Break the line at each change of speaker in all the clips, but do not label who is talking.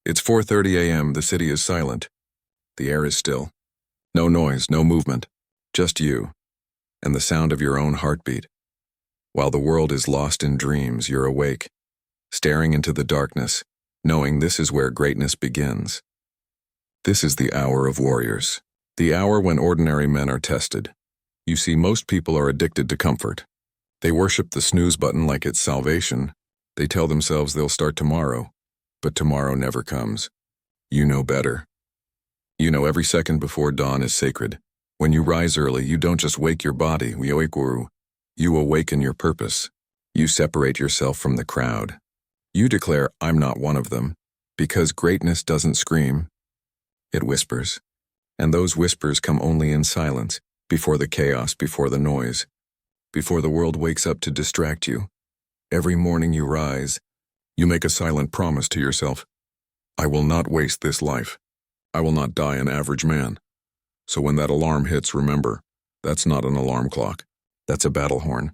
It's 4:30 a.m. The city is silent. The air is still. No noise, no movement. Just you and the sound of your own heartbeat. While the world is lost in dreams, you're awake, staring into the darkness, knowing this is where greatness begins. This is the hour of warriors. The hour when ordinary men are tested. You see, most people are addicted to comfort. They worship the snooze button like it's salvation. They tell themselves they'll start tomorrow, but tomorrow never comes. You know better. You know every second before dawn is sacred. When you rise early, you don't just wake your body, you awaken your purpose. You separate yourself from the crowd. You declare, I'm not one of them, because greatness doesn't scream. It whispers. And those whispers come only in silence, before the chaos, before the noise, before the world wakes up to distract you. Every morning you rise, you make a silent promise to yourself. I will not waste this life. I will not die an average man. So when that alarm hits, remember, that's not an alarm clock. That's a battle horn.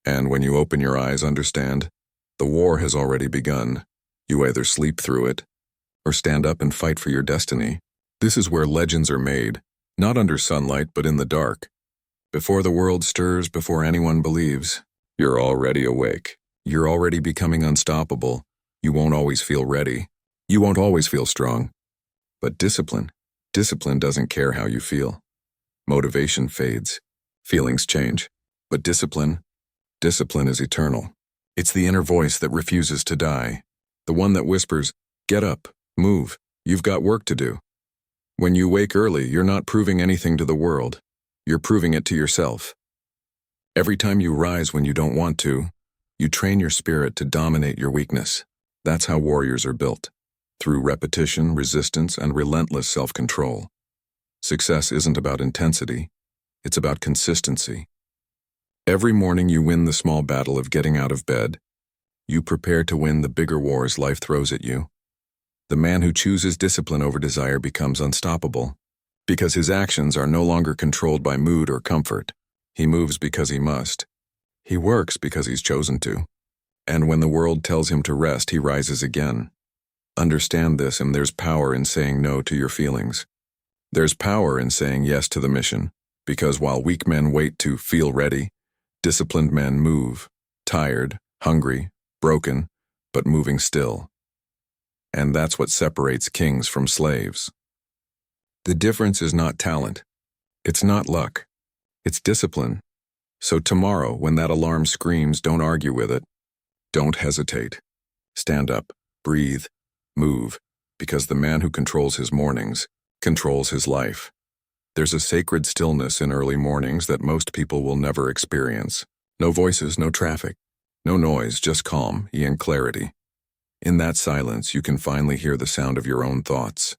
And when you open your eyes, understand, the war has already begun. You either sleep through it, or stand up and fight for your destiny. This is where legends are made, not under sunlight, but in the dark. Before the world stirs, before anyone believes, you're already awake. You're already becoming unstoppable. You won't always feel ready. You won't always feel strong. But discipline doesn't care how you feel. Motivation fades. Feelings change. But discipline is eternal. It's the inner voice that refuses to die. The one that whispers, get up, move, you've got work to do. When you wake early, you're not proving anything to the world. You're proving it to yourself. Every time you rise when you don't want to, you train your spirit to dominate your weakness. That's how warriors are built. Through repetition, resistance, and relentless self-control. Success isn't about intensity. It's about consistency. Every morning you win the small battle of getting out of bed. You prepare to win the bigger wars life throws at you. The man who chooses discipline over desire becomes unstoppable, because his actions are no longer controlled by mood or comfort. He moves because he must. He works because he's chosen to. And when the world tells him to rest, he rises again. Understand this, and there's power in saying no to your feelings. There's power in saying yes to the mission, because while weak men wait to feel ready, disciplined men move, tired, hungry, broken, but moving still. And that's what separates kings from slaves. The difference is not talent. It's not luck. It's discipline. So tomorrow, when that alarm screams, don't argue with it. Don't hesitate. Stand up, breathe, move, because the man who controls his mornings controls his life. There's a sacred stillness in early mornings that most people will never experience. No voices, no traffic, no noise, just calm and clarity. In that silence, you can finally hear the sound of your own thoughts.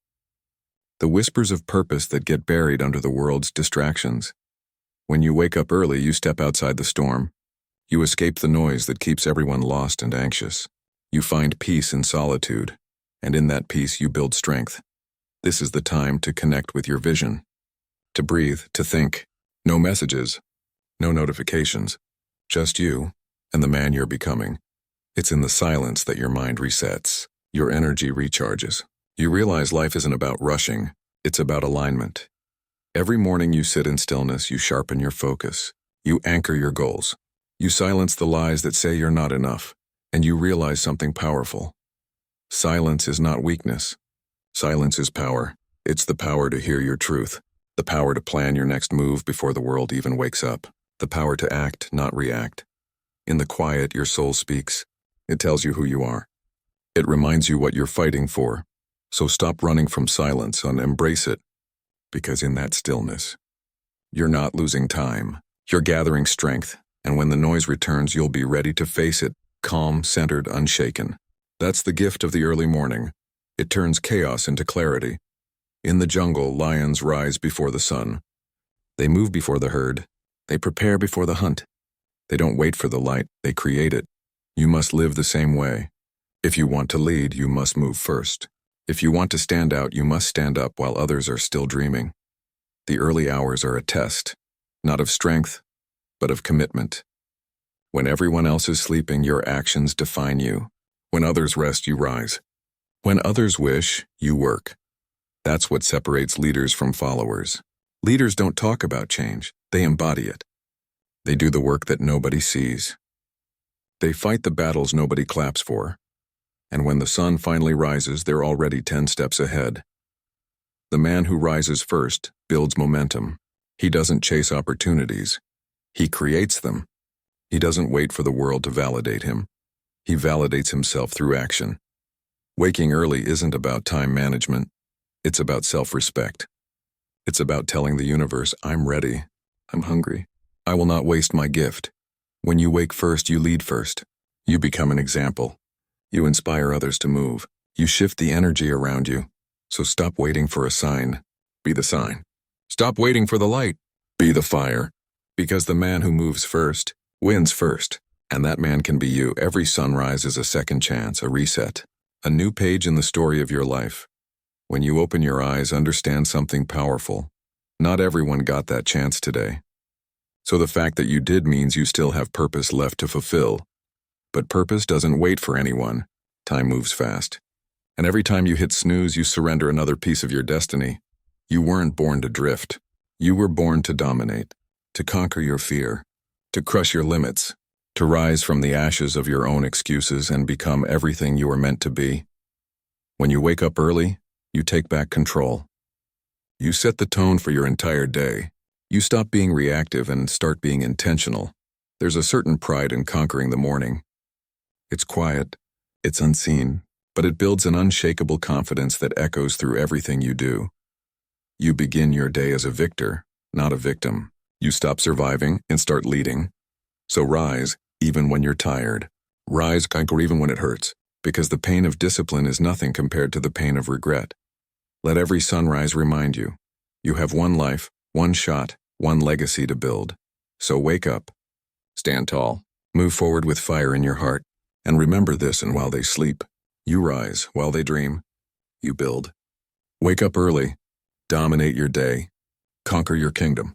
The whispers of purpose that get buried under the world's distractions. When you wake up early, you step outside the storm. You escape the noise that keeps everyone lost and anxious. You find peace in solitude, and in that peace you build strength. This is the time to connect with your vision. To breathe, to think. No messages, no notifications. Just you and the man you're becoming. It's in the silence that your mind resets. Your energy recharges. You realize life isn't about rushing. It's about alignment. Every morning you sit in stillness, you sharpen your focus. You anchor your goals. You silence the lies that say you're not enough. And you realize something powerful. Silence is not weakness. Silence is power. It's the power to hear your truth. The power to plan your next move before the world even wakes up. The power to act, not react. In the quiet, your soul speaks. It tells you who you are. It reminds you what you're fighting for. So stop running from silence and embrace it. Because in that stillness, you're not losing time. You're gathering strength. And when the noise returns, you'll be ready to face it, calm, centered, unshaken. That's the gift of the early morning. It turns chaos into clarity. In the jungle, lions rise before the sun. They move before the herd. They prepare before the hunt. They don't wait for the light, they create it. You must live the same way. If you want to lead, you must move first. If you want to stand out, you must stand up while others are still dreaming. The early hours are a test, not of strength, but of commitment. When everyone else is sleeping, your actions define you. When others rest, you rise. When others wish, you work. That's what separates leaders from followers. Leaders don't talk about change, they embody it. They do the work that nobody sees. They fight the battles nobody claps for. And when the sun finally rises, they're already 10 steps ahead. The man who rises first builds momentum. He doesn't chase opportunities. He creates them. He doesn't wait for the world to validate him. He validates himself through action. Waking early isn't about time management. It's about self-respect. It's about telling the universe, I'm ready. I'm hungry. I will not waste my gift. When you wake first, you lead first. You become an example. You inspire others to move. You shift the energy around you. So stop waiting for a sign. Be the sign. Stop waiting for the light. Be the fire. Because the man who moves first wins first. And that man can be you. Every sunrise is a second chance, a reset, a new page in the story of your life. When you open your eyes, understand something powerful. Not everyone got that chance today. So the fact that you did means you still have purpose left to fulfill. But purpose doesn't wait for anyone. Time moves fast. And every time you hit snooze, you surrender another piece of your destiny. You weren't born to drift. You were born to dominate, to conquer your fear, to crush your limits, to rise from the ashes of your own excuses and become everything you were meant to be. When you wake up early, you take back control. You set the tone for your entire day. You stop being reactive and start being intentional. There's a certain pride in conquering the morning. It's quiet, it's unseen, but it builds an unshakable confidence that echoes through everything you do. You begin your day as a victor, not a victim. You stop surviving and start leading. So rise, even when you're tired. Rise, conquer even when it hurts, because the pain of discipline is nothing compared to the pain of regret. Let every sunrise remind you, you have one life, one shot, one legacy to build. So wake up, stand tall, move forward with fire in your heart, and remember this, and while they sleep, you rise. While they dream, you build. Wake up early, dominate your day, conquer your kingdom.